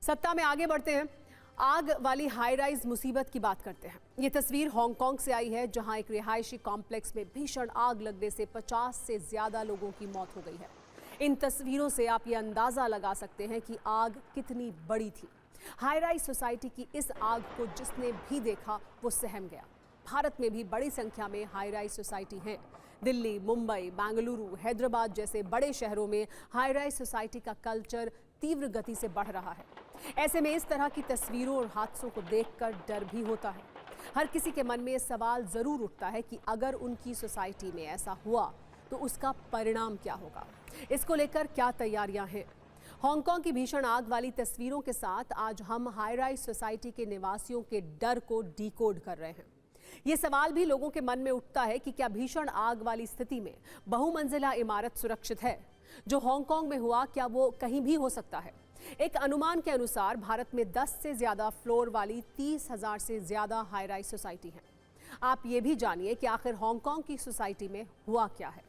सत्ता में आगे बढ़ते हैं। आग वाली हाई राइज मुसीबत की बात करते हैं। ये तस्वीर हांगकांग से आई है, जहां एक रिहायशी कॉम्प्लेक्स में भीषण आग लगने से 50 से ज्यादा लोगों की मौत हो गई है। इन तस्वीरों से आप ये अंदाजा लगा सकते हैं कि आग कितनी बड़ी थी। हाई राइज सोसाइटी की इस आग को जिसने भी देखा वो सहम गया। भारत में भी बड़ी संख्या में हाई राइज सोसाइटी हैं। दिल्ली, मुंबई, बेंगलुरु, हैदराबाद जैसे बड़े शहरों में हाई राइज सोसाइटी का कल्चर तीव्र गति से बढ़ रहा है। ऐसे में इस तरह की तस्वीरों और हादसों को देखकर डर भी होता है। हर किसी के मन में सवाल जरूर उठता है कि अगर उनकी सोसाइटी में ऐसा हुआ तो उसका परिणाम क्या होगा। इसको लेकर क्या तैयारियां हैं? हांगकांग की भीषण आग वाली तस्वीरों के साथ आज हम हाई राइज सोसाइटी के निवासियों के डर को डिकोड कर रहे हैं। ये सवाल भी लोगों के मन में उठता है कि क्या भीषण आग वाली स्थिति में बहुमंजिला इमारत सुरक्षित है? जो हांगकांग में हुआ, क्या वो कहीं भी हो सकता है? एक अनुमान के अनुसार भारत में 10 से ज्यादा फ्लोर वाली 30,000 से ज्यादा हाई राइज सोसाइटी हैं। आप ये भी जानिए कि आखिर हांगकांग की सोसाइटी में हुआ क्या है।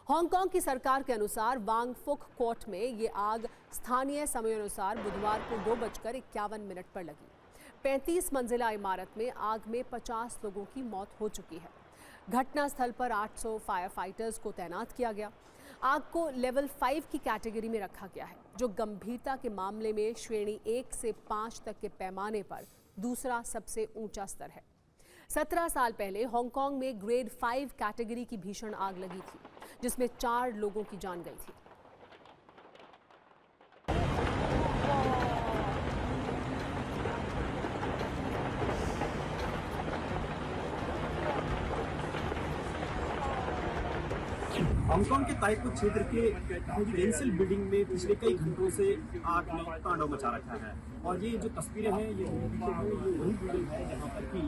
हांगकांग की सरकार के अनुसार वांग फुक कोर्ट में ये आग स्थानीय समय अनुसार बुधवार को 2:51 पर लगी। 35 मंजिला इमारत में आग में 50 लोगों की मौत हो चुकी है। घटनास्थल पर 800 फायर फाइटर्स को तैनात किया गया। आग को लेवल 5 की कैटेगरी में रखा गया है, जो गंभीरता के मामले में श्रेणी 1 से 5 तक के पैमाने पर दूसरा सबसे ऊंचा स्तर है। 17 साल पहले हांगकांग में ग्रेड 5 कैटेगरी की भीषण आग लगी थी, जिसमें 4 लोगों की जान गई थी। हांगकांग के ताइपो क्षेत्र के रेजिडेंशियल बिल्डिंग में पिछले कई घंटों से आग ने तांडव मचा रखा है। और ये जो तस्वीरें हैं, ये वही बिल्डिंग है जहां पर कि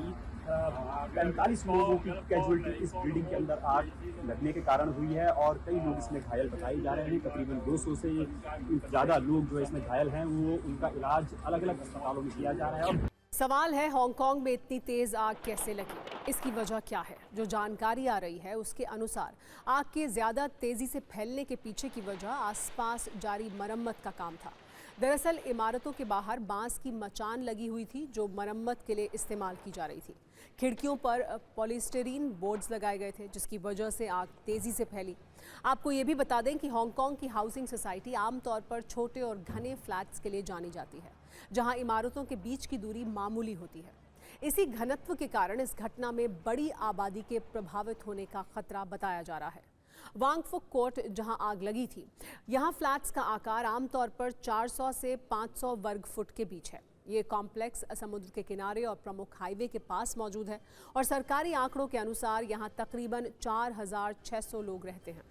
45 लोगों की कैजुअलिटी इस बिल्डिंग के अंदर आग लगने के कारण हुई है और कई लोग इसमें घायल बताए जा रहे हैं। तकरीबन 200 से ज़्यादा लोग जो इसमें घायल हैं, वो उनका इलाज अलग अलग अस्पतालों में किया जा रहा है। सवाल है, हांगकांग में इतनी तेज आग कैसे लगी? इसकी वजह क्या है? जो जानकारी आ रही है उसके अनुसार आग के ज्यादा तेजी से फैलने के पीछे की वजह आसपास जारी मरम्मत का काम था। दरअसल इमारतों के बाहर बांस की मचान लगी हुई थी, जो मरम्मत के लिए इस्तेमाल की जा रही थी। खिड़कियों पर पॉलीस्टीरीन बोर्ड्स लगाए गए थे, जिसकी वजह से आग तेजी से फैली। आपको ये भी बता दें कि हांगकांग की हाउसिंग सोसाइटी आमतौर पर छोटे और घने फ्लैट्स के लिए जानी जाती है, जहां इमारतों के बीच की दूरी मामूली होती है। इसी घनत्व के कारण इस घटना में बड़ी आबादी के प्रभावित होने का खतरा बताया जा रहा है। वांग फुक कोर्ट जहां आग लगी थी, यहां फ्लैट्स का आकार आमतौर पर 400 से 500 वर्ग फुट के बीच है। ये कॉम्प्लेक्स समुद्र के किनारे और प्रमुख हाईवे के पास मौजूद है और सरकारी आंकड़ों के अनुसार यहां तकरीबन 4,600 लोग रहते हैं।